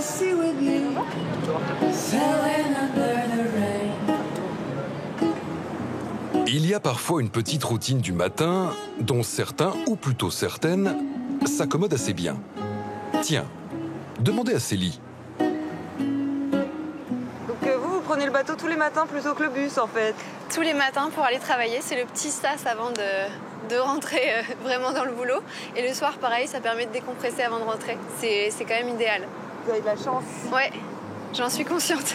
sea with you, sailing under the rain. Il y a parfois une petite routine du matin dont certains, ou plutôt certaines, s'accommodent assez bien. Tiens, demandez à Célie. Donc vous prenez le bateau tous les matins plutôt que le bus en fait? Tous les matins pour aller travailler, c'est le petit sas avant de rentrer vraiment dans le boulot. Et le soir, pareil, ça permet de décompresser avant de rentrer. C'est quand même idéal. Vous avez de la chance. Ouais, j'en suis consciente.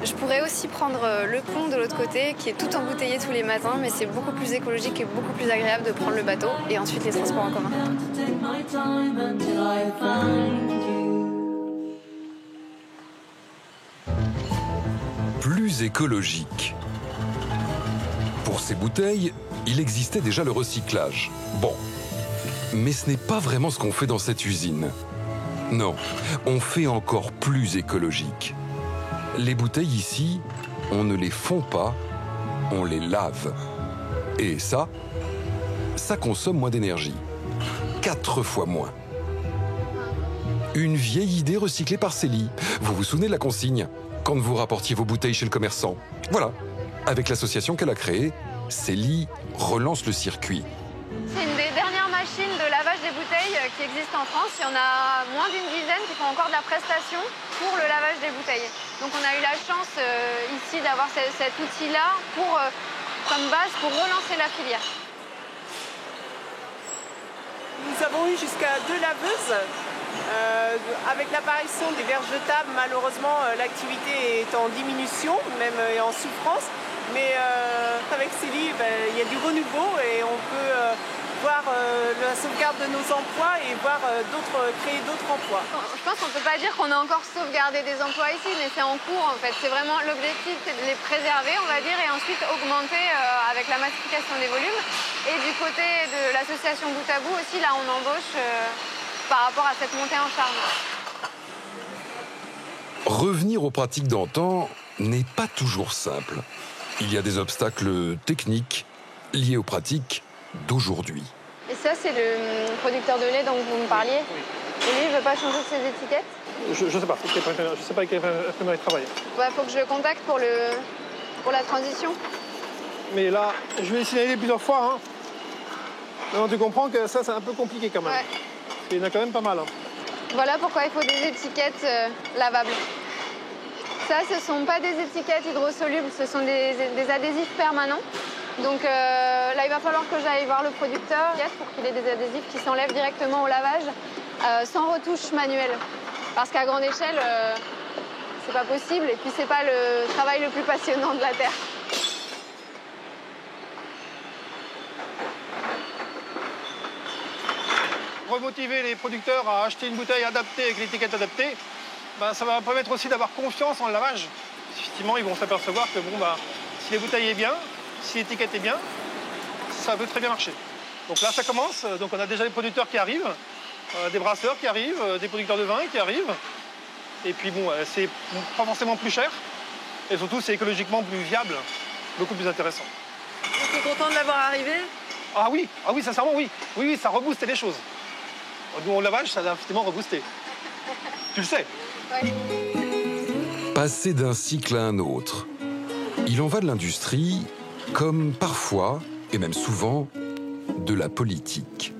Je pourrais aussi prendre le pont de l'autre côté, qui est tout embouteillé tous les matins, mais c'est beaucoup plus écologique et beaucoup plus agréable de prendre le bateau et ensuite les transports en commun. Plus écologique. Pour ces bouteilles, il existait déjà le recyclage. Bon, mais ce n'est pas vraiment ce qu'on fait dans cette usine. Non, on fait encore plus écologique. Les bouteilles ici, on ne les fond pas, on les lave. Et ça consomme moins d'énergie. 4 fois moins. Une vieille idée recyclée par Célie. Vous vous souvenez de la consigne quand vous rapportiez vos bouteilles chez le commerçant? Voilà. Avec l'association qu'elle a créée, Célie relance le circuit. C'est une des dernières machines de lavage des bouteilles qui existent en France. Il y en a moins d'une dizaine qui font encore de la prestation pour le lavage des bouteilles. Donc on a eu la chance ici d'avoir cet outil-là comme base pour relancer la filière. Nous avons eu jusqu'à 2 laveuses. Avec l'apparition des verres jetables, malheureusement, l'activité est en diminution, même en souffrance. Mais avec Célie, il y a du renouveau et on peut voir la sauvegarde de nos emplois et créer d'autres emplois. Je pense qu'on ne peut pas dire qu'on a encore sauvegardé des emplois ici, mais c'est en cours en fait. C'est vraiment l'objectif, c'est de les préserver, on va dire, et ensuite augmenter avec la massification des volumes. Et du côté de l'association Bout à Bout aussi, là on embauche par rapport à cette montée en charge. Revenir aux pratiques d'antan n'est pas toujours simple. Il y a des obstacles techniques liés aux pratiques d'aujourd'hui. Et ça, c'est le producteur de lait dont vous me parliez. Et lui, il ne veut pas changer de ses étiquettes? Je ne sais pas. Je ne sais pas avec quel partenaire il travaille. Il faut que je le contacte pour la transition. Mais là, je vais signaler plusieurs fois. Hein. Non, tu comprends que ça, c'est un peu compliqué quand même. Ouais. Il y en a quand même pas mal. Hein. Voilà pourquoi il faut des étiquettes lavables. Ça, ce ne sont pas des étiquettes hydrosolubles, ce sont des adhésifs permanents. Donc là, il va falloir que j'aille voir le producteur pour qu'il ait des adhésifs qui s'enlèvent directement au lavage, sans retouche manuelle. Parce qu'à grande échelle, c'est pas possible et puis c'est pas le travail le plus passionnant de la Terre. Remotiver les producteurs à acheter une bouteille adaptée avec l'étiquette adaptée, ça va permettre aussi d'avoir confiance en le lavage. Effectivement, ils vont s'apercevoir que si les bouteilles est bien, si l'étiquette est bien, ça peut très bien marcher. Donc là, ça commence. Donc on a déjà des producteurs qui arrivent, des brasseurs qui arrivent, des producteurs de vin qui arrivent. Et puis c'est pas forcément plus cher. Et surtout, c'est écologiquement plus viable, beaucoup plus intéressant. Vous êtes content de l'avoir arrivé? Ah oui, sincèrement, oui. Oui, ça reboostait les choses. Nous, au lavage, ça a effectivement reboosté. Tu le sais. Ouais. Passer d'un cycle à un autre. Il en va de l'industrie comme parfois, et même souvent, de la politique.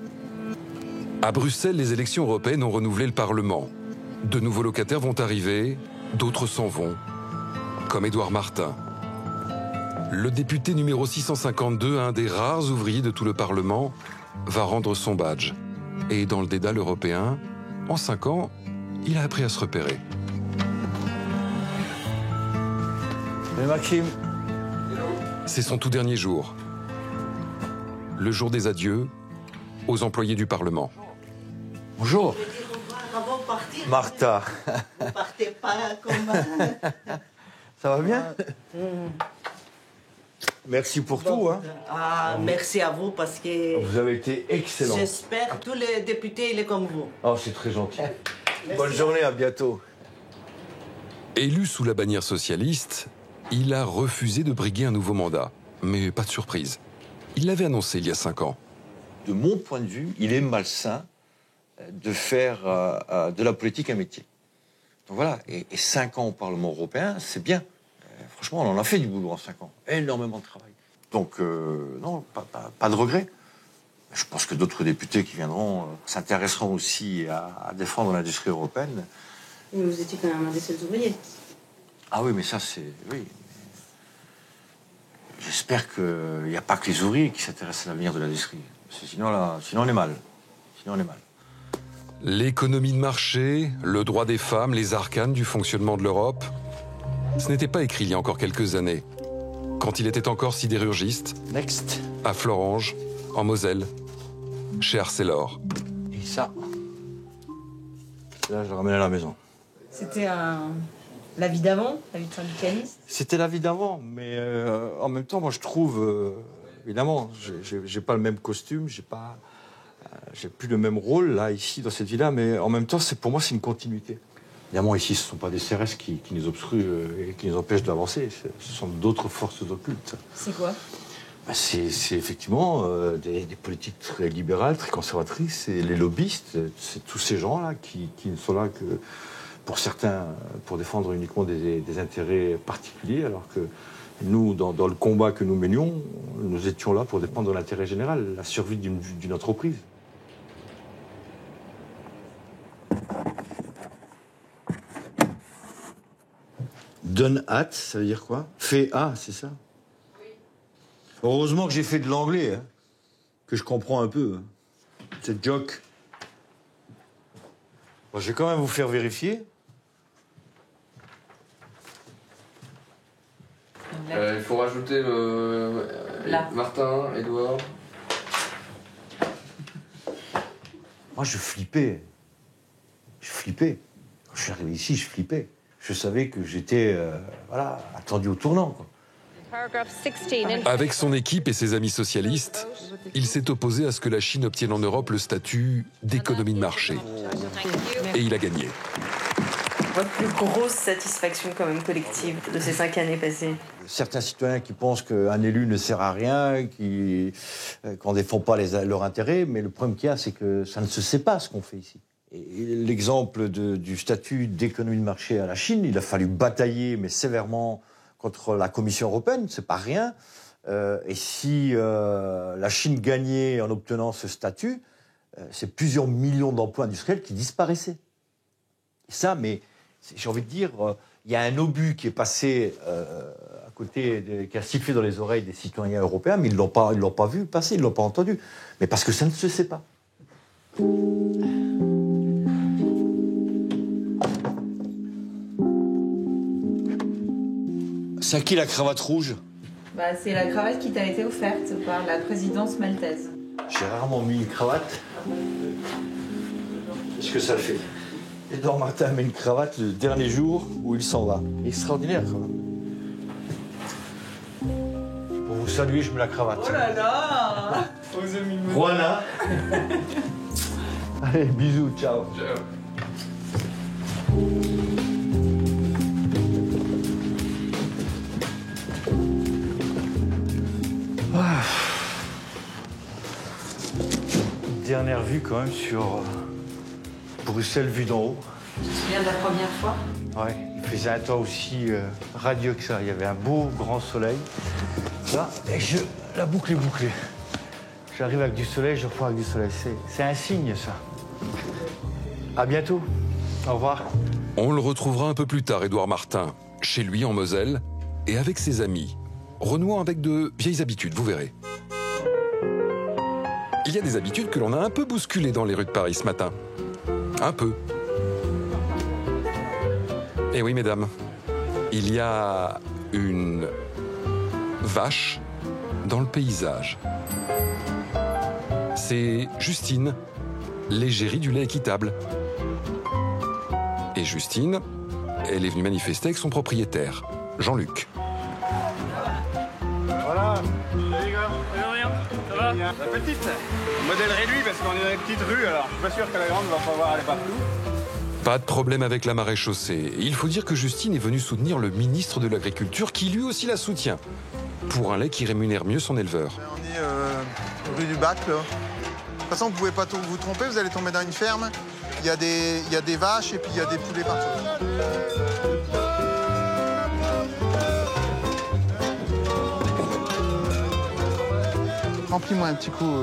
À Bruxelles, les élections européennes ont renouvelé le Parlement. De nouveaux locataires vont arriver, d'autres s'en vont, comme Édouard Martin. Le député numéro 652, un des rares ouvriers de tout le Parlement, va rendre son badge. Et dans le dédale européen, en 5 ans, il a appris à se repérer. Et Maxime. C'est son tout dernier jour. Le jour des adieux aux employés du Parlement. Bonjour. Avant de partir, Martha. vous partez pas comme... Ça va bien? Merci pour tout. Hein. Ah, merci à vous parce que Vous avez été excellent. j'espère que tous les députés, il est comme vous. Oh, c'est très gentil. Bonne journée, à bientôt. Élu sous la bannière socialiste, il a refusé de briguer un nouveau mandat. Mais pas de surprise. Il l'avait annoncé il y a 5 ans. De mon point de vue, il est malsain de faire de la politique un métier. Donc voilà, et 5 ans au Parlement européen, c'est bien. Franchement, on en a fait du boulot en 5 ans. Énormément de travail. Donc, non, pas de regret. Je pense que d'autres députés qui viendront s'intéresseront aussi à défendre l'industrie européenne. Mais vous étiez quand même un des seuls ouvriers. Ah oui, mais ça, c'est... Oui. J'espère qu'il n'y a pas que les ouvriers qui s'intéressent à l'avenir de l'industrie. Sinon, on est mal. Sinon, on est mal. L'économie de marché, le droit des femmes, les arcanes du fonctionnement de l'Europe, ce n'était pas écrit il y a encore quelques années, quand il était encore sidérurgiste, Next. à Florange, en Moselle, chez Arcelor. Et ça, là, je le ramène à la maison. C'était la vie d'avant, la vie de syndicaliste. C'était la vie d'avant, mais en même temps, moi, je trouve, évidemment, j'ai pas le même costume, j'ai plus le même rôle, là, ici, dans cette vie-là, mais en même temps, pour moi, c'est une continuité. Évidemment, ici, ce ne sont pas des CRS qui nous obstruent et qui nous empêchent d'avancer. Ce sont d'autres forces occultes. C'est quoi? C'est effectivement des politiques très libérales, très conservatrices, et les lobbyistes, c'est tous ces gens-là qui ne sont là que, pour certains, pour défendre uniquement des intérêts particuliers, alors que nous, dans le combat que nous menions, nous étions là pour défendre l'intérêt général, la survie d'une entreprise. Donne hâte, ça veut dire quoi? Fais A, c'est ça? Oui. Heureusement que j'ai fait de l'anglais, hein, que je comprends un peu. Hein. Cette joke. Bon, je vais quand même vous faire vérifier. Il faut rajouter Martin, Edouard. Moi, je flippais. Quand je suis arrivé ici, je flippais. Je savais que j'étais attendu au tournant, quoi. Avec son équipe et ses amis socialistes, il s'est opposé à ce que la Chine obtienne en Europe le statut d'économie de marché. Et il a gagné. Votre plus grosse satisfaction quand même collective de ces 5 années passées? Certains citoyens qui pensent qu'un élu ne sert à rien, qu'on ne défend pas leurs intérêts, mais le problème qu'il y a, c'est que ça ne se sait pas ce qu'on fait ici. Et l'exemple du statut d'économie de marché à la Chine, il a fallu batailler, mais sévèrement, contre la Commission européenne, c'est pas rien. Et si la Chine gagnait en obtenant ce statut, c'est plusieurs millions d'emplois industriels qui disparaissaient. Et ça, mais j'ai envie de dire, il y a un obus qui est passé à côté, qui a sifflé dans les oreilles des citoyens européens, mais ils l'ont pas vu passer, ils l'ont pas entendu. Mais parce que ça ne se sait pas. C'est à qui la cravate rouge? C'est la cravate qui t'a été offerte par la présidence maltaise. J'ai rarement mis une cravate. Qu'est-ce que ça fait? Edouard Martin met une cravate le dernier jour où il s'en va. Extraordinaire, quand même. Pour vous saluer, je mets la cravate. Oh là là! Voilà. Allez, bisous, ciao. Ciao. Dernière vue quand même sur Bruxelles vue d'en haut. Tu te souviens de la première fois? Ouais, il faisait un temps aussi radieux que ça. Il y avait un beau grand soleil. Là, et la boucle est bouclée. J'arrive avec du soleil, je repars avec du soleil. C'est un signe, ça. À bientôt. Au revoir. On le retrouvera un peu plus tard, Edouard Martin, chez lui en Moselle, et avec ses amis, renouant avec de vieilles habitudes, vous verrez. Il y a des habitudes que l'on a un peu bousculées dans les rues de Paris ce matin. Un peu. Et oui, mesdames, il y a une vache dans le paysage. C'est Justine, l'égérie du lait équitable. Et Justine, elle est venue manifester avec son propriétaire, Jean-Luc. Voilà. Salut les gars. Rien. Ça va? La petite. Modèle réduit parce qu'on est dans une petite rue, alors je suis pas sûr que la grande va pouvoir aller partout. Pas de problème avec la maréchaussée. Il faut dire que Justine est venue soutenir le ministre de l'Agriculture, qui lui aussi la soutient, pour un lait qui rémunère mieux son éleveur. On est rue du Bac, là. façon, vous ne pouvez pas vous tromper, vous allez tomber dans une ferme. Il y a des vaches et puis il y a des poulets partout. Remplis-moi un petit coup.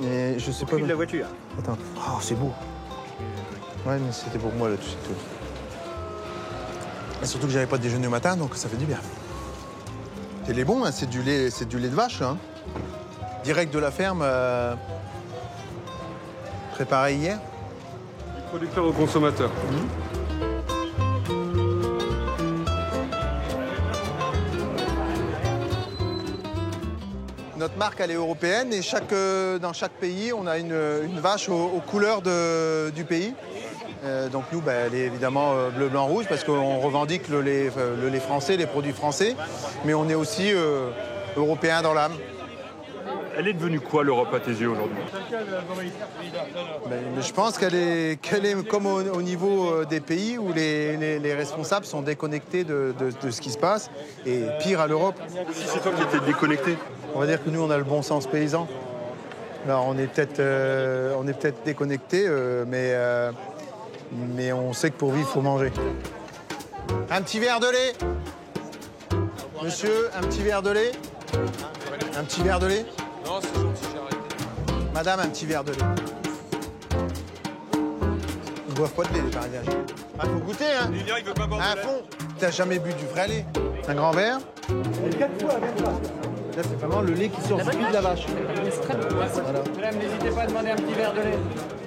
Et je sais pas. De la voiture. Attends. Oh, c'est beau. Ouais, mais c'était pour moi là tout de suite. Et surtout que j'avais pas déjeuné au matin, donc ça fait du bien. Il est bon, hein, c'est du lait de vache, hein. Direct de la ferme, préparé hier. Du producteur au consommateur. Notre marque, elle est européenne et dans chaque pays, on a une vache aux couleurs du pays. Donc nous, elle est évidemment bleu, blanc, rouge parce qu'on revendique le lait français, les produits français, mais on est aussi européen dans l'âme. Elle est devenue quoi l'Europe à tes yeux aujourd'hui? Je pense qu'elle est comme au niveau des pays où les responsables sont déconnectés de ce qui se passe, et pire à l'Europe. Si c'est toi qui étais déconnecté? On va dire que nous, on a le bon sens paysan. Alors on est peut-être déconnecté, mais on sait que pour vivre, il faut manger. Un petit verre de lait. Monsieur, un petit verre de lait. Un petit verre de lait. Non, c'est gentil, j'ai arrêté. Madame, un petit verre de lait. Ils ne boivent pas de lait, les Parisiens. Ah, faut goûter, hein. Il veut pas boire à fond. T'as jamais bu du vrai lait? Un grand verre. 4 fois, là, c'est vraiment le lait qui sort du cul de la vache. Voilà. Madame, n'hésitez pas à demander un petit verre de lait.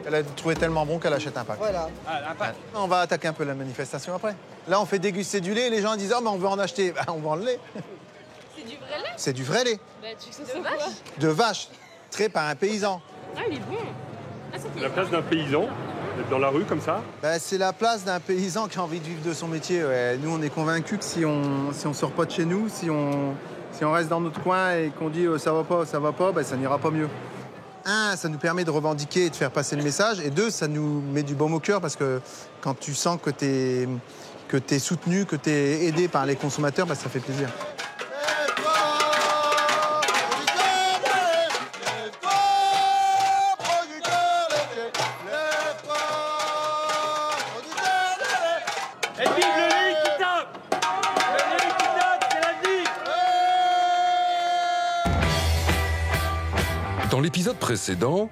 Elle a trouvé tellement bon qu'elle achète un pack. Voilà. Un pack. On va attaquer un peu la manifestation après. Là, on fait déguster du lait et les gens disent « Oh, mais on veut en acheter. » On vend le lait. C'est du vrai lait? C'est du vrai lait. Bah, tu sais de vache? De vache, trait par un paysan. Ah, il est bon. Ah, c'est la place d'un paysan, d'être dans la rue comme ça? C'est la place d'un paysan qui a envie de vivre de son métier. Ouais. Nous, on est convaincus que si on sort pas de chez nous, si on reste dans notre coin et qu'on dit ça va pas, ça n'ira pas mieux. Un, ça nous permet de revendiquer et de faire passer le message. Et deux, ça nous met du baume au cœur parce que quand tu sens que t'es soutenu, que t'es aidé par les consommateurs, ça fait plaisir. Dans l'épisode précédent,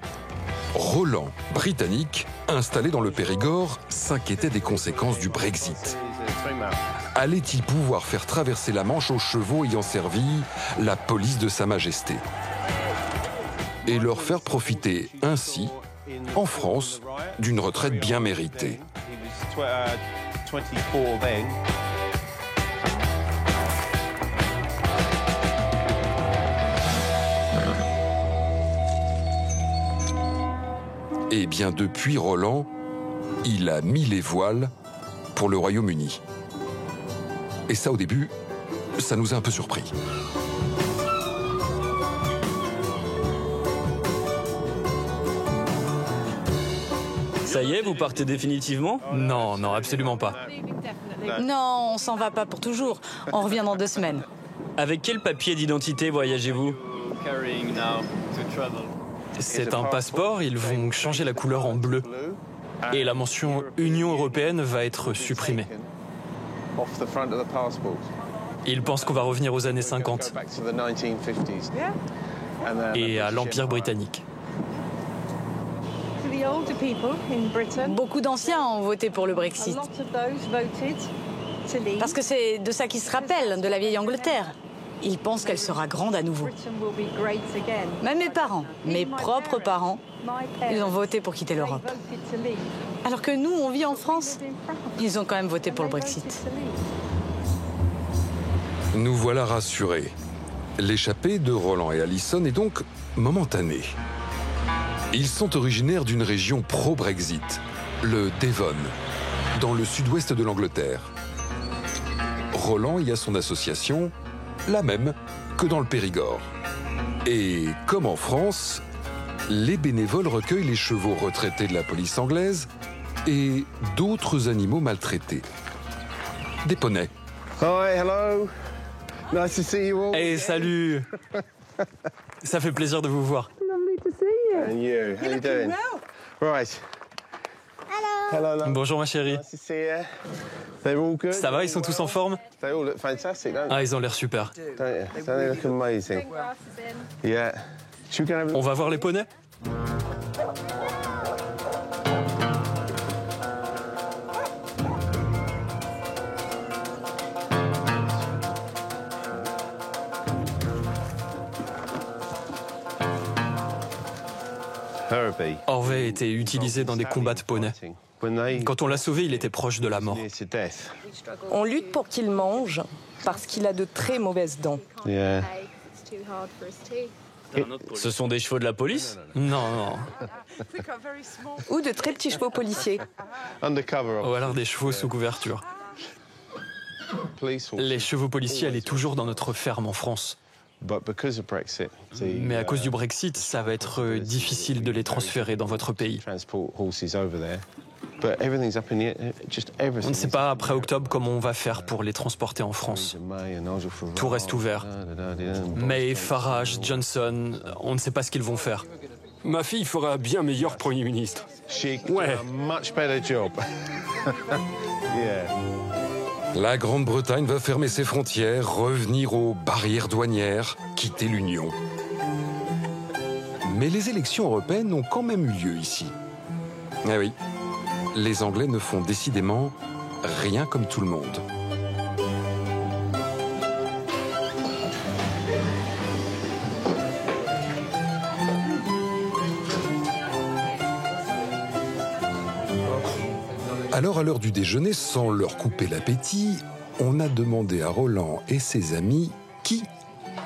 Roland, britannique, installé dans le Périgord, s'inquiétait des conséquences du Brexit. Allait-il pouvoir faire traverser la Manche aux chevaux ayant servi la police de Sa Majesté? Et leur faire profiter ainsi, en France, d'une retraite bien méritée. Eh bien, depuis Roland, il a mis les voiles pour le Royaume-Uni. Et ça, au début, ça nous a un peu surpris. Ça y est, vous partez définitivement? Non, non, absolument pas. Non, on s'en va pas pour toujours. On revient dans 2 semaines. Avec quel papier d'identité voyagez-vous? C'est un passeport, ils vont changer la couleur en bleu. Et la mention Union européenne va être supprimée. Ils pensent qu'on va revenir aux années 50 et à l'Empire britannique. Beaucoup d'anciens ont voté pour le Brexit. Parce que c'est de ça qu'ils se rappellent, de la vieille Angleterre. Ils pensent qu'elle sera grande à nouveau. Même mes parents, mes propres parents, ils ont voté pour quitter l'Europe. Alors que nous, on vit en France, ils ont quand même voté pour le Brexit. Nous voilà rassurés. L'échappée de Roland et Alison est donc momentanée. Ils sont originaires d'une région pro-Brexit, le Devon, dans le sud-ouest de l'Angleterre. Roland y a son association, la même que dans le Périgord. Et comme en France, les bénévoles recueillent les chevaux retraités de la police anglaise et d'autres animaux maltraités. Des poneys. Hi, hello. Nice to see you all. Hey, salut. Ça fait plaisir de vous voir. Lovely to see you. And you. How you doing? Right. Hello. Bonjour ma chérie. Nice to see you. They're all good. Ça va, ils sont tous en forme? They all look fantastic, don't they? Ah, ils ont l'air super. Don't you? Don't they look amazing? Yeah. Should we go and have a On va voir les poneys? Herbie. Orvey était utilisé dans des combats de poneys. Quand on l'a sauvé, il était proche de la mort. On lutte pour qu'il mange parce qu'il a de très mauvaises dents. Yeah. Ce sont des chevaux de la police? Non. Ou de très petits chevaux policiers. Undercover. Ou alors des chevaux sous couverture. Les chevaux policiers allaient toujours dans notre ferme en France. Mais à cause du Brexit, ça va être difficile de les transférer dans votre pays. On ne sait pas après octobre comment on va faire pour les transporter en France. Tout reste ouvert. May, Farage, Johnson, on ne sait pas ce qu'ils vont faire. Ma fille fera un bien meilleur Premier ministre. Ouais. La Grande-Bretagne va fermer ses frontières, revenir aux barrières douanières, quitter l'Union. Mais les élections européennes ont quand même eu lieu ici. Ah oui, les Anglais ne font décidément rien comme tout le monde. Alors, à l'heure du déjeuner, sans leur couper l'appétit, on a demandé à Roland et ses amis qui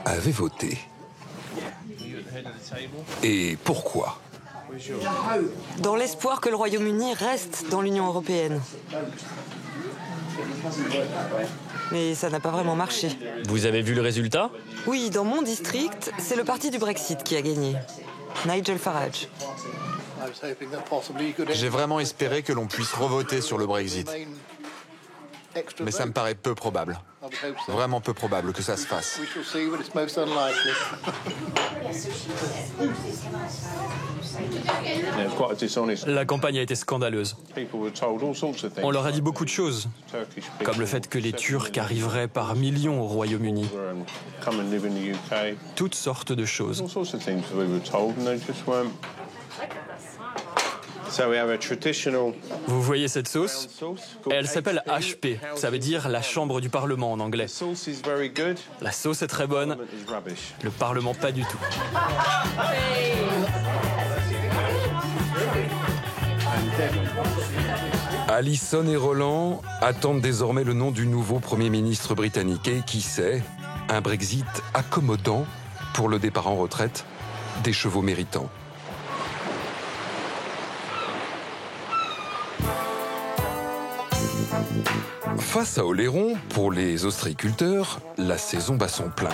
avait voté. Et pourquoi? Dans l'espoir que le Royaume-Uni reste dans l'Union européenne. Mais ça n'a pas vraiment marché. Vous avez vu le résultat? Oui, dans mon district, c'est le parti du Brexit qui a gagné. Nigel Farage. J'ai vraiment espéré que l'on puisse revoter sur le Brexit. Mais ça me paraît peu probable. Vraiment peu probable que ça se fasse. La campagne a été scandaleuse. On leur a dit beaucoup de choses, comme le fait que les Turcs arriveraient par millions au Royaume-Uni. Toutes sortes de choses. Vous voyez cette sauce? Elle s'appelle HP, ça veut dire la chambre du Parlement en anglais. La sauce est très bonne, le Parlement pas du tout. Alison et Roland attendent désormais le nom du nouveau Premier ministre britannique. Et qui sait, un Brexit accommodant pour le départ en retraite des chevaux méritants. Face à Oléron, pour les ostréiculteurs, la saison bat son plein.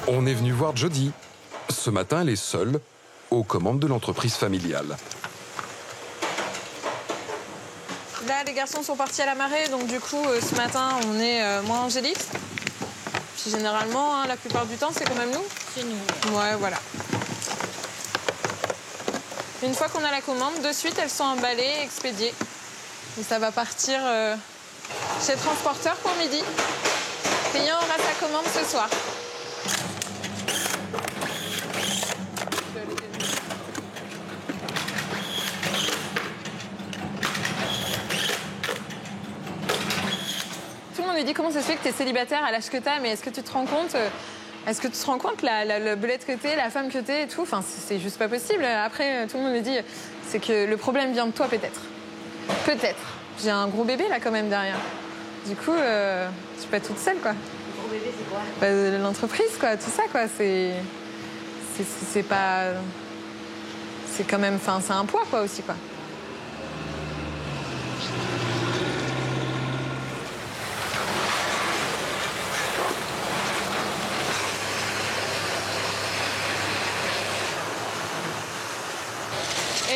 On est venu voir Jodie. Ce matin, elle est seule, aux commandes de l'entreprise familiale. Là, les garçons sont partis à la marée, donc du coup, ce matin, on est moins Angélique. Puis généralement, la plupart du temps, c'est quand même nous. C'est nous. Ouais, voilà. Une fois qu'on a la commande, de suite, elles sont emballées, expédiées. Et ça va partir chez le transporteur pour midi. Le client aura sa commande ce soir. Tout le monde lui dit comment ça se fait que tu es célibataire à l'âge que tu as, mais est-ce que tu te rends compte le belette que t'es, la femme que t'es et tout, enfin, c'est juste pas possible. Après, tout le monde me dit, c'est que le problème vient de toi peut-être. Peut-être. J'ai un gros bébé là quand même derrière. Du coup, je suis pas toute seule quoi. Le gros bébé c'est quoi? L'entreprise quoi, tout ça quoi. C'est pas. C'est quand même, enfin, c'est un poids quoi aussi quoi.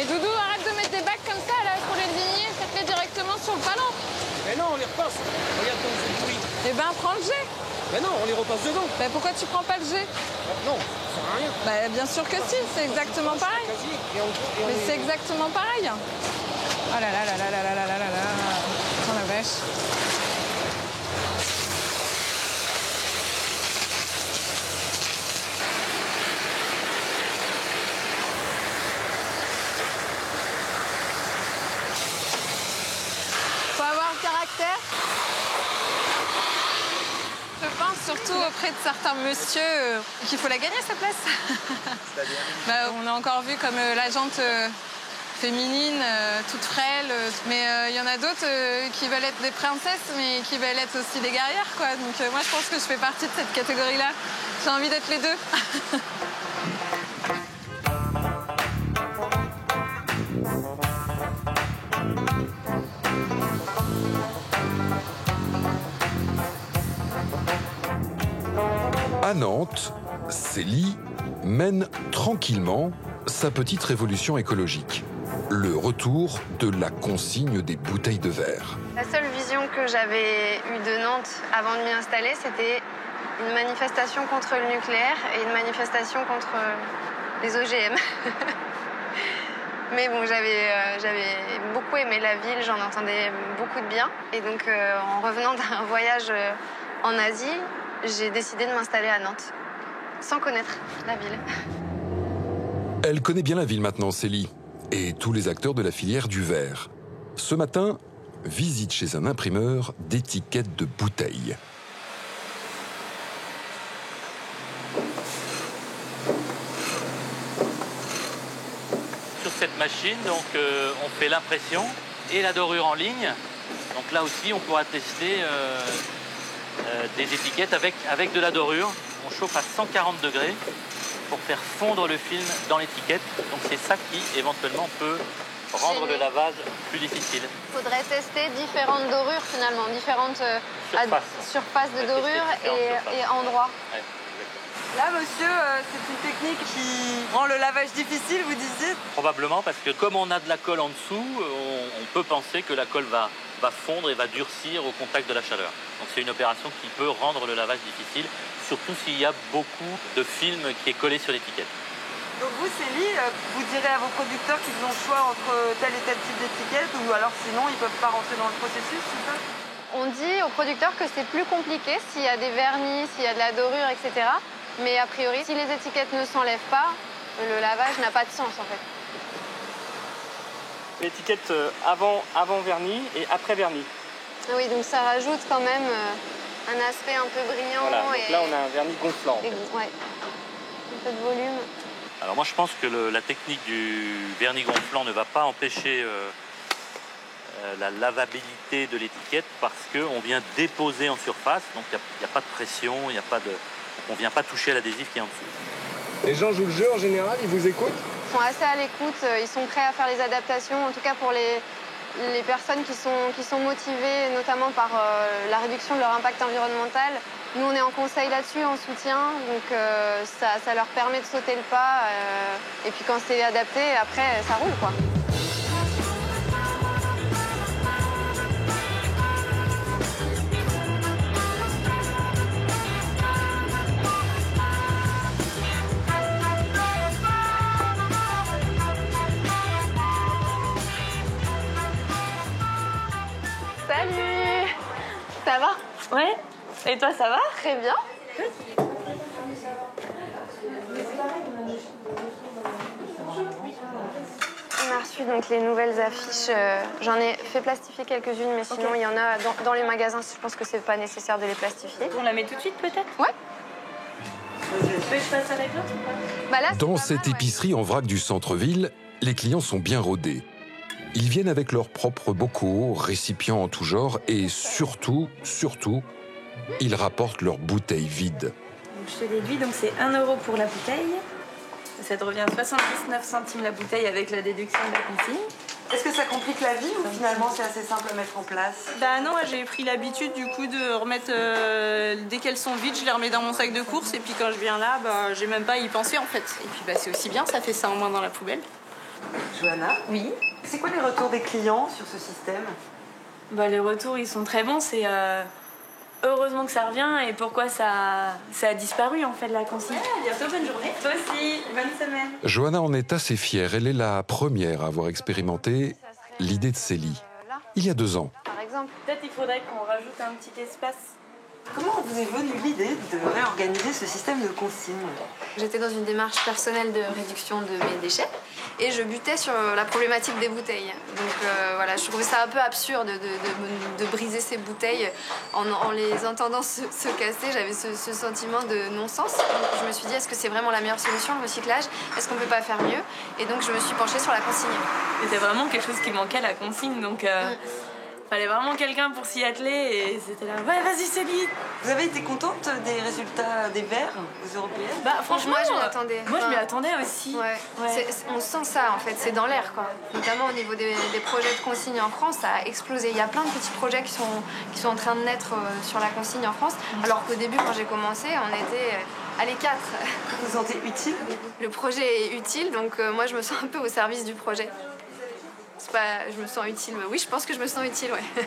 Et Doudou, arrête de mettre des bacs comme ça là pour les ligner, faites-les directement sur le panneau. Mais non, on les repasse. Regarde comme c'est pourri. Eh ben, prends le jet. Mais non, on les repasse dedans. Bah, pourquoi tu prends pas le jet? Non, ça sert à rien. Bah, bien sûr que si, c'est exactement pareil. Mais c'est exactement pareil. Oh là là là là là là là là là là. Oh la vache. Faut avoir le caractère. Je pense surtout auprès de certains messieurs qu'il faut la gagner sa place. Bah, on a encore vu comme la jante féminine, toute frêle, mais il y en a d'autres qui veulent être des princesses, mais qui veulent être aussi des guerrières, quoi. Donc moi, je pense que je fais partie de cette catégorie-là. J'ai envie d'être les deux. À Nantes, Célie mène tranquillement sa petite révolution écologique. Le retour de la consigne des bouteilles de verre. La seule vision que j'avais eue de Nantes avant de m'y installer, c'était une manifestation contre le nucléaire et une manifestation contre les OGM. Mais bon, j'avais beaucoup aimé la ville, j'en entendais beaucoup de bien. Et donc, en revenant d'un voyage en Asie, j'ai décidé de m'installer à Nantes, sans connaître la ville. Elle connaît bien la ville maintenant, Célie, et tous les acteurs de la filière du verre. Ce matin, visite chez un imprimeur d'étiquettes de bouteilles. Sur cette machine, donc, on fait l'impression et la dorure en ligne. Donc là aussi, on pourra tester des étiquettes avec de la dorure. On chauffe à 140 degrés pour faire fondre le film dans l'étiquette. Donc c'est ça qui, éventuellement, peut rendre le lavage plus difficile. Il faudrait tester différentes dorures, finalement, différentes surfaces de dorure et endroits. Ouais. Là, monsieur, c'est une technique qui rend le lavage difficile, vous disiez? Probablement parce que comme on a de la colle en dessous, on peut penser que la colle va fondre et va durcir au contact de la chaleur. Donc c'est une opération qui peut rendre le lavage difficile, surtout s'il y a beaucoup de film qui est collé sur l'étiquette. Donc vous, Célie, vous direz à vos producteurs qu'ils ont le choix entre tel et tel type d'étiquette, ou alors sinon ils ne peuvent pas rentrer dans le processus, c'est ça? On dit aux producteurs que c'est plus compliqué s'il y a des vernis, s'il y a de la dorure, etc. Mais a priori, si les étiquettes ne s'enlèvent pas, le lavage n'a pas de sens en fait. L'étiquette avant vernis et après vernis. Oui, donc ça rajoute quand même un aspect un peu brillant. Voilà, donc là on a un vernis gonflant. En fait. Ouais, un peu de volume. Alors moi je pense que la technique du vernis gonflant ne va pas empêcher la lavabilité de l'étiquette parce qu'on vient déposer en surface, donc il n'y a pas de pression, on ne vient pas toucher à l'adhésif qui est en dessous. Les gens jouent le jeu en général, ils vous écoutent? Ils sont assez à l'écoute, ils sont prêts à faire les adaptations, en tout cas pour les personnes qui sont motivées, notamment par la réduction de leur impact environnemental. Nous, on est en conseil là-dessus, en soutien, donc ça leur permet de sauter le pas. Et puis quand c'est adapté, après, ça roule, quoi. Salut! Ça va? Ouais. Et toi, ça va? Très bien. On a reçu donc les nouvelles affiches. J'en ai fait plastifier quelques-unes, mais sinon il y en a dans les magasins. Je pense que c'est pas nécessaire de les plastifier. On la met tout de suite peut-être? Ouais. Tu veux que je passe avec l'autre? Bah là, Dans cette épicerie en vrac du centre-ville, les clients sont bien rodés. Ils viennent avec leurs propres bocaux, récipients en tout genre et surtout, ils rapportent leurs bouteilles vides. Donc, je te déduis, donc c'est 1 € pour la bouteille. Ça te revient 79 centimes la bouteille avec la déduction de la consigne. Est-ce que ça complique la vie ou finalement c'est assez simple à mettre en place? Bah non, moi j'ai pris l'habitude du coup de remettre, dès qu'elles sont vides, je les remets dans mon sac de course et puis quand je viens là, bah j'ai même pas à y penser en fait. Et puis bah c'est aussi bien, ça fait ça en moins dans la poubelle. Johanna? Oui. C'est quoi les retours des clients sur ce système? Les retours, ils sont très bons. C'est heureusement que ça revient et pourquoi ça a disparu, en fait, la consigne. À bientôt, bonne journée. Toi aussi, bonne semaine. Johanna en est assez fière. Elle est la première à avoir expérimenté l'idée de Célie. Il y a 2 ans. Par exemple. Peut-être il faudrait qu'on rajoute un petit espace. Comment vous est venue l'idée de réorganiser ce système de consigne? J'étais dans une démarche personnelle de réduction de mes déchets et je butais sur la problématique des bouteilles. Donc voilà, je trouvais ça un peu absurde de briser ces bouteilles en les entendant se casser. J'avais ce sentiment de non-sens. Donc je me suis dit, est-ce que c'est vraiment la meilleure solution, le recyclage? Est-ce qu'on peut pas faire mieux? Et donc je me suis penchée sur la consigne. C'était vraiment quelque chose qui manquait à la consigne, donc... fallait vraiment quelqu'un pour s'y atteler et c'était là, ouais, vas-y Céline. Vous avez été contente des résultats des Verts aux européennes? Franchement, je m'y attendais. Moi, je m'y attendais aussi. Ouais. On sent ça, en fait, c'est dans l'air, quoi. Notamment au niveau des projets de consigne en France, ça a explosé. Il y a plein de petits projets qui sont en train de naître sur la consigne en France, alors qu'au début, quand j'ai commencé, on était à les 4. Vous vous sentez utile? Le projet est utile, donc moi, je me sens un peu au service du projet. Je me sens utile. Oui, je pense que je me sens utile, ouais.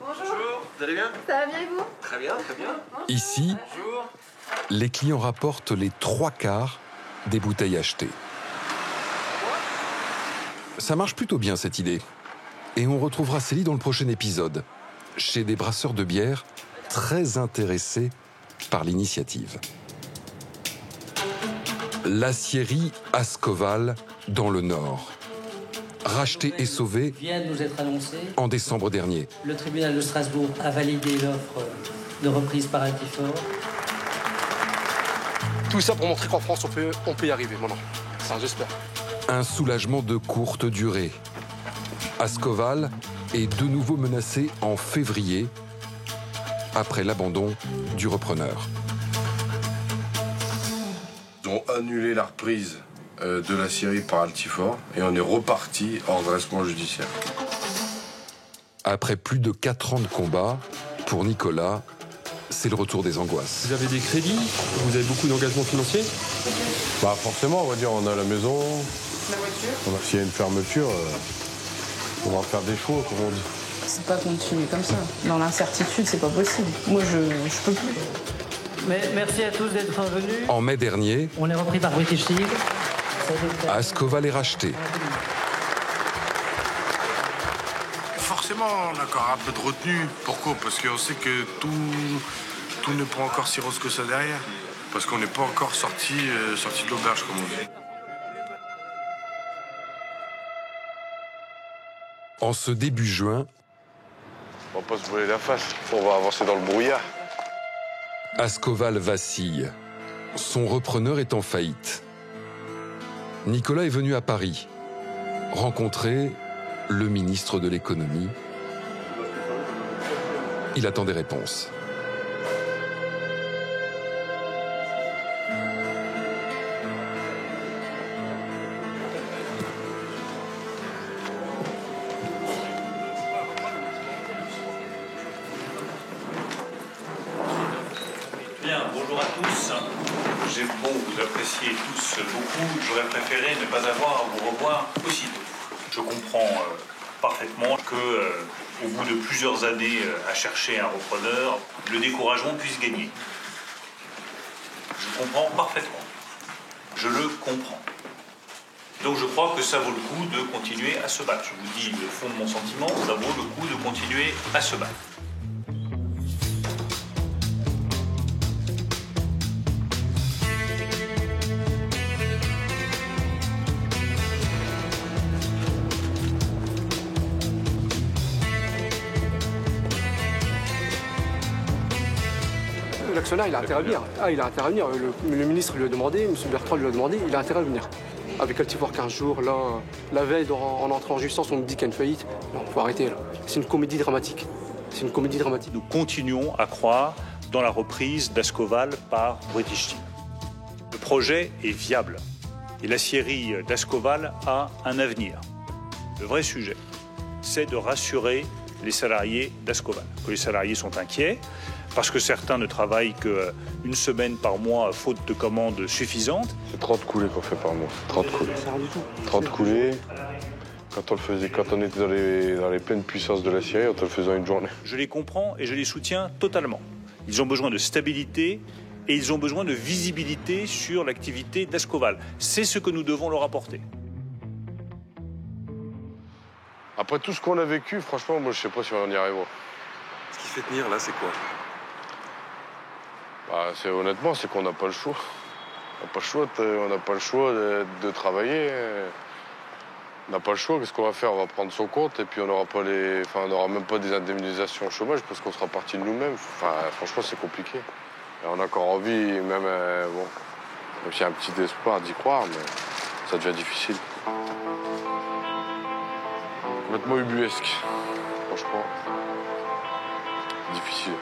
Bonjour. Vous allez bien? Ça va bien et vous? Très bien, très bien. Ici, les clients rapportent les 3/4 des bouteilles achetées. Ça marche plutôt bien, cette idée. Et on retrouvera Célie dans le prochain épisode, chez des brasseurs de bière très intéressés par l'initiative. L'acierie Ascoval dans le Nord. Racheté et sauvé vient de nous être annoncé. En décembre dernier. Le tribunal de Strasbourg a validé l'offre de reprise par Altifort. Tout ça pour montrer qu'en France, on peut y arriver maintenant. Enfin, j'espère. Un soulagement de courte durée. Ascoval est de nouveau menacé en février, après l'abandon du repreneur. Ils ont annulé la reprise de l'acierie par Altifort et on est reparti en redressement judiciaire. Après plus de 4 ans de combat, pour Nicolas, c'est le retour des angoisses. Vous avez des crédits? Vous avez beaucoup d'engagements financiers? Forcément, on va dire, on a la maison. La voiture? S'il y a une fermeture, on va faire des choix, comme on dit. C'est pas continuer comme ça. Dans l'incertitude, c'est pas possible. Moi, je peux plus. Mais merci à tous d'être venus. En mai dernier, on est repris par British Steel. Ascoval est racheté. Forcément, on a encore un peu de retenue. Pourquoi? Parce qu'on sait que tout n'est pas encore si rose que ça derrière. Parce qu'on n'est pas encore sorti de l'auberge, comme on dit. En ce début juin, on va pas se voiler la face. On va avancer dans le brouillard. Ascoval vacille. Son repreneur est en faillite. Nicolas est venu à Paris rencontrer le ministre de l'économie. Il attend des réponses. Bien, bonjour à tous. J'ai beau vous apprécier tous beaucoup, j'aurais préféré ne pas avoir à vous revoir aussitôt. Je comprends parfaitement que, au bout de plusieurs années à chercher un repreneur, le découragement puisse gagner. Je comprends parfaitement. Je le comprends. Donc je crois que ça vaut le coup de continuer à se battre. Je vous dis le fond de mon sentiment, ça vaut le coup de continuer à se battre. L'actionnaire, il a intérêt à venir. Il a intérêt à venir. Le ministre lui a demandé, M. Bertrand lui a demandé, il a intérêt à venir. Avec Altifort 15 jours, là, la veille, en entrant en justice, on me dit qu'il y a une faillite. Non, faut arrêter, là. C'est une comédie dramatique. C'est une comédie dramatique. Nous continuons à croire dans la reprise d'Ascoval par British Steel. Le projet est viable et l'acierie d'Ascoval a un avenir. Le vrai sujet, c'est de rassurer les salariés d'Ascoval. Les salariés sont inquiets. parce que certains ne travaillent qu'une semaine par mois, faute de commandes suffisantes. C'est 30 coulées qu'on fait par mois. 30 coulées. 30 coulées. Quand on était dans les pleines puissances de la Syrie, on te le faisait en une journée. Je les comprends et je les soutiens totalement. Ils ont besoin de stabilité et ils ont besoin de visibilité sur l'activité d'Ascoval. C'est ce que nous devons leur apporter. Après tout ce qu'on a vécu, franchement, moi je sais pas si on y arrivera. Ce qui fait tenir là, c'est quoi? Honnêtement, c'est qu'on n'a pas le choix. On n'a pas le choix de travailler. On n'a pas le choix. Qu'est-ce qu'on va faire? On va prendre son compte et puis on n'aura même pas des indemnisations au chômage parce qu'on sera parti de nous-mêmes. Franchement, c'est compliqué. Et on a encore envie, même s'il y a un petit espoir d'y croire, mais ça devient difficile. Complètement ubuesque, franchement. Difficile.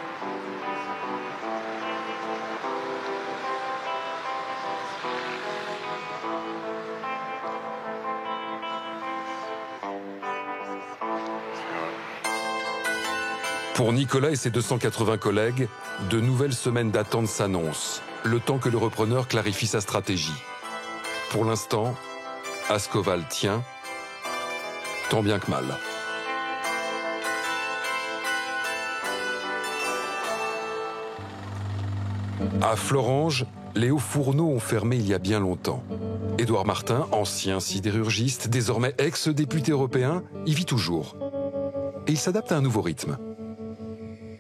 Pour Nicolas et ses 280 collègues, de nouvelles semaines d'attente s'annoncent, le temps que le repreneur clarifie sa stratégie. Pour l'instant, Ascoval tient, tant bien que mal. À Florange, les hauts fourneaux ont fermé il y a bien longtemps. Édouard Martin, ancien sidérurgiste, désormais ex-député européen, y vit toujours. Et il s'adapte à un nouveau rythme.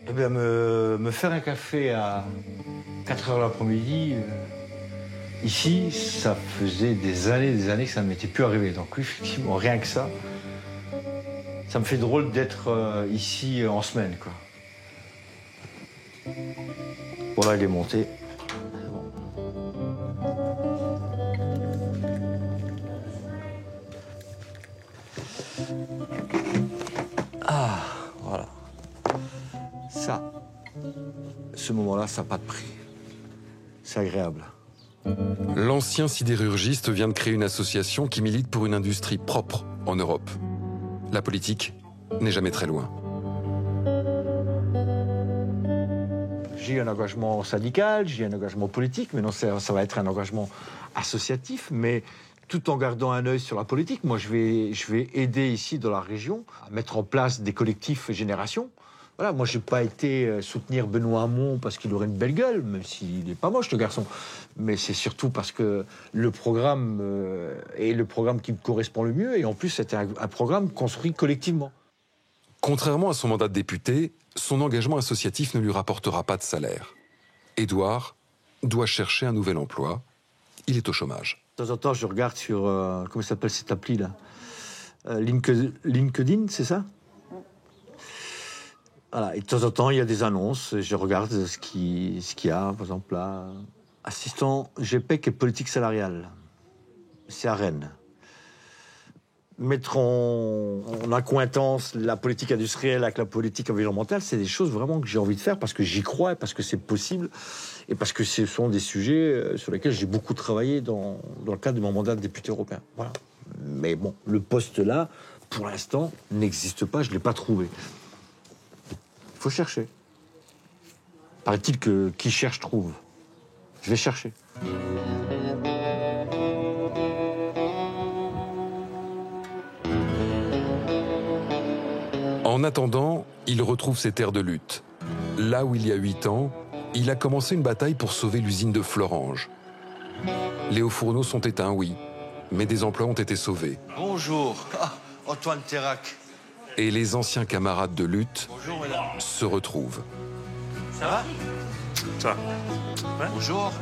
Eh bien, me faire un café à 4h l'après-midi, ici, ça faisait des années que ça ne m'était plus arrivé. Donc oui, effectivement, rien que ça me fait drôle d'être ici en semaine, quoi. Voilà, il est monté. Ah, voilà. Ça, ce moment-là, ça n'a pas de prix. C'est agréable. L'ancien sidérurgiste vient de créer une association qui milite pour une industrie propre en Europe. La politique n'est jamais très loin. J'ai un engagement syndical, j'ai un engagement politique, mais non, ça va être un engagement associatif, mais tout en gardant un œil sur la politique. Moi, je vais aider ici dans la région à mettre en place des collectifs génération. Voilà, moi, je n'ai pas été soutenir Benoît Hamon parce qu'il aurait une belle gueule, même s'il n'est pas moche, ce garçon. Mais c'est surtout parce que le programme est le programme qui me correspond le mieux, et en plus, c'était un programme construit collectivement. Contrairement à son mandat de député, son engagement associatif ne lui rapportera pas de salaire. Édouard doit chercher un nouvel emploi. Il est au chômage. De temps en temps, je regarde sur, comment s'appelle cette appli-là, LinkedIn, c'est ça? Voilà, et de temps en temps, il y a des annonces. Je regarde ce qu'il y a, par exemple, là. Assistant GPEC et politique salariale. C'est à Rennes. Mettre en accointance la politique industrielle avec la politique environnementale, c'est des choses vraiment que j'ai envie de faire parce que j'y crois, parce que c'est possible et parce que ce sont des sujets sur lesquels j'ai beaucoup travaillé dans le cadre de mon mandat de député européen. Voilà. Mais bon, le poste là, pour l'instant, n'existe pas, je ne l'ai pas trouvé. Il faut chercher. Paraît-il que qui cherche trouve. Je vais chercher. En attendant, il retrouve ses terres de lutte. Là où il y a 8 ans, il a commencé une bataille pour sauver l'usine de Florange. Les hauts fourneaux sont éteints, oui, mais des emplois ont été sauvés. Bonjour, Antoine Terrac. Et les anciens camarades de lutte se retrouvent. Ça va? Ça va. Ouais. Bonjour.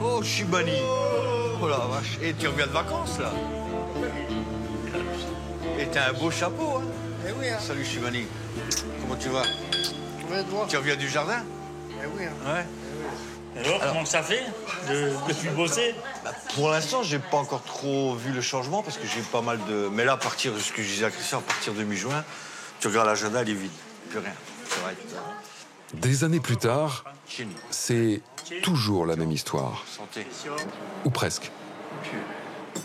Oh, Chibani. Oh la vache. Et tu reviens de vacances, là? Et t'as un beau chapeau, hein? Eh oui, hein. Salut, Chibani. Comment tu vas? Tu reviens du jardin? Eh oui, hein. Ouais. Alors, comment ça fait depuis bosser? Pour l'instant, j'ai pas encore trop vu le changement parce que j'ai pas mal de... Mais là, à partir de ce que je disais à Christian, à partir de mi-juin, tu regardes l'agenda, il est vide. Plus rien. Ça va être... Des années plus tard, c'est toujours la même histoire. Santé. Ou presque.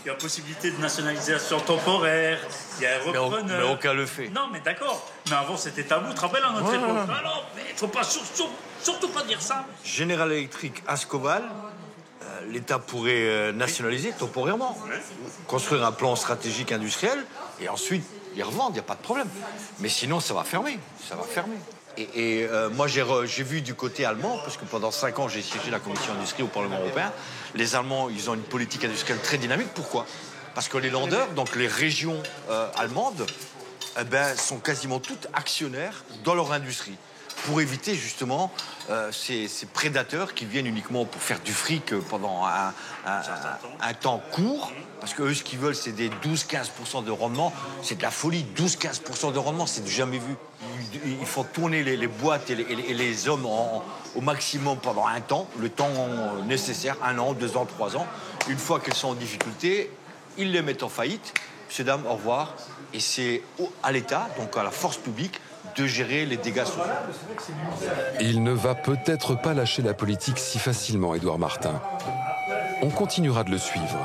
Il y a possibilité de nationalisation temporaire, il y a un repreneur. Mais aucun le fait. Non, mais d'accord. Mais avant, c'était tabou, tu te rappelles, à notre époque? Ouais. Alors, mais faut pas surtout pas dire ça. General Electric Ascoval, l'État pourrait nationaliser temporairement, construire un plan stratégique industriel et ensuite les revendre, il n'y a pas de problème. Mais sinon, ça va fermer, Et moi, j'ai vu du côté allemand, parce que pendant 5 ans, j'ai siégé la commission industrie au Parlement européen. Les Allemands, ils ont une politique industrielle très dynamique. Pourquoi? Parce que les Länder, donc les régions allemandes, sont quasiment toutes actionnaires dans leur industrie, pour éviter justement ces prédateurs qui viennent uniquement pour faire du fric pendant un temps court. Parce qu'eux, ce qu'ils veulent, c'est des 12-15% de rendement. C'est de la folie, 12-15% de rendement, c'est du jamais vu. Ils font tourner les boîtes et les hommes au maximum pendant un temps, le temps nécessaire, 1 an, 2 ans, 3 ans. Une fois qu'ils sont en difficulté, ils les mettent en faillite. Monsieur, dame, au revoir. Et c'est à l'État, donc à la force publique, de gérer les dégâts sociaux. Il ne va peut-être pas lâcher la politique si facilement, Édouard Martin. On continuera de le suivre.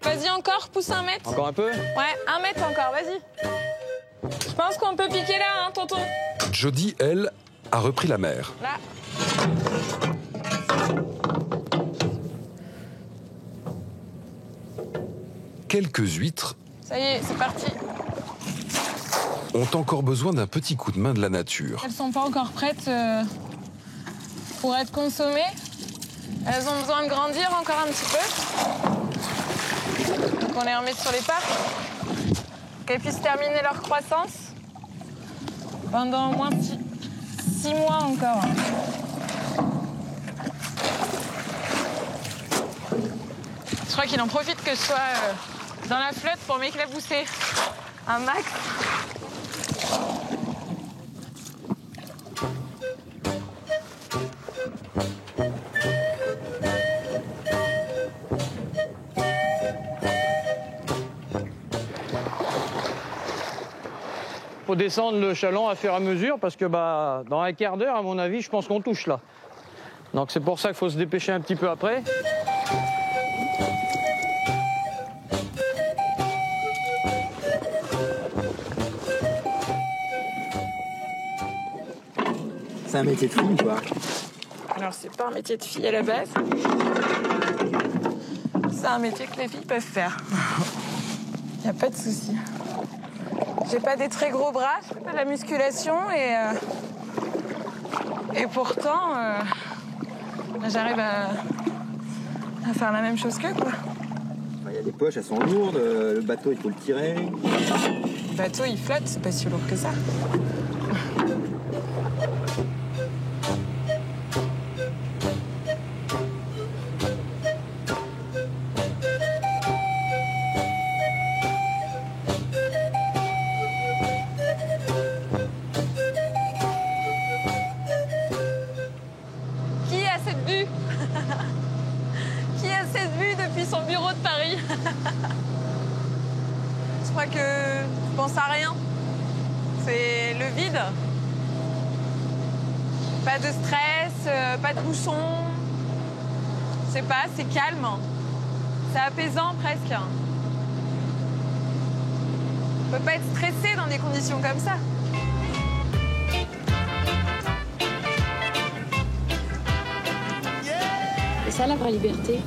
Vas-y encore, pousse 1 mètre. Encore un peu? Ouais, 1 mètre encore, vas-y. Je pense qu'on peut piquer là, hein, tonton. Jody, elle, a repris la mer. Là. Quelques huîtres Ça y est, c'est parti. ont encore besoin d'un petit coup de main de la nature. Elles sont pas encore prêtes pour être consommées. Elles ont besoin de grandir encore un petit peu. Donc on les remet sur les parcs. Qu'elles puissent terminer leur croissance pendant au moins 6 mois encore. Je crois qu'il en profite que je sois dans la flotte pour m'éclabousser un max. Faut descendre le chaland à fur et à mesure parce que dans un quart d'heure, à mon avis, je pense qu'on touche là. Donc c'est pour ça qu'il faut se dépêcher un petit peu après. C'est un métier de fille ou quoi? Alors c'est pas un métier de fille à la base. C'est un métier que les filles peuvent faire. Y a pas de souci. J'ai pas des très gros bras, je fais pas de la musculation et pourtant j'arrive à faire la même chose qu'eux, quoi. Il y a des poches, elles sont lourdes, le bateau il faut le tirer. Le bateau il flotte, c'est pas si lourd que ça. Je crois que je pense à rien. C'est le vide. Pas de stress, pas de bouchon. Je sais pas, c'est calme. C'est apaisant presque. On peut pas être stressé dans des conditions comme ça. C'est ça la vraie liberté?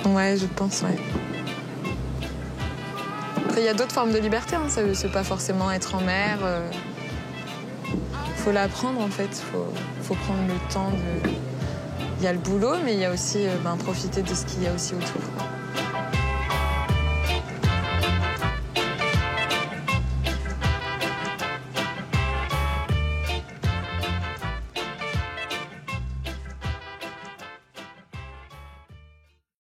Ouais, je pense, ouais. Après, il y a d'autres formes de liberté, hein. C'est pas forcément être en mer. Faut l'apprendre, en fait. Faut prendre le temps de... Il y a le boulot, mais il y a aussi profiter de ce qu'il y a aussi autour.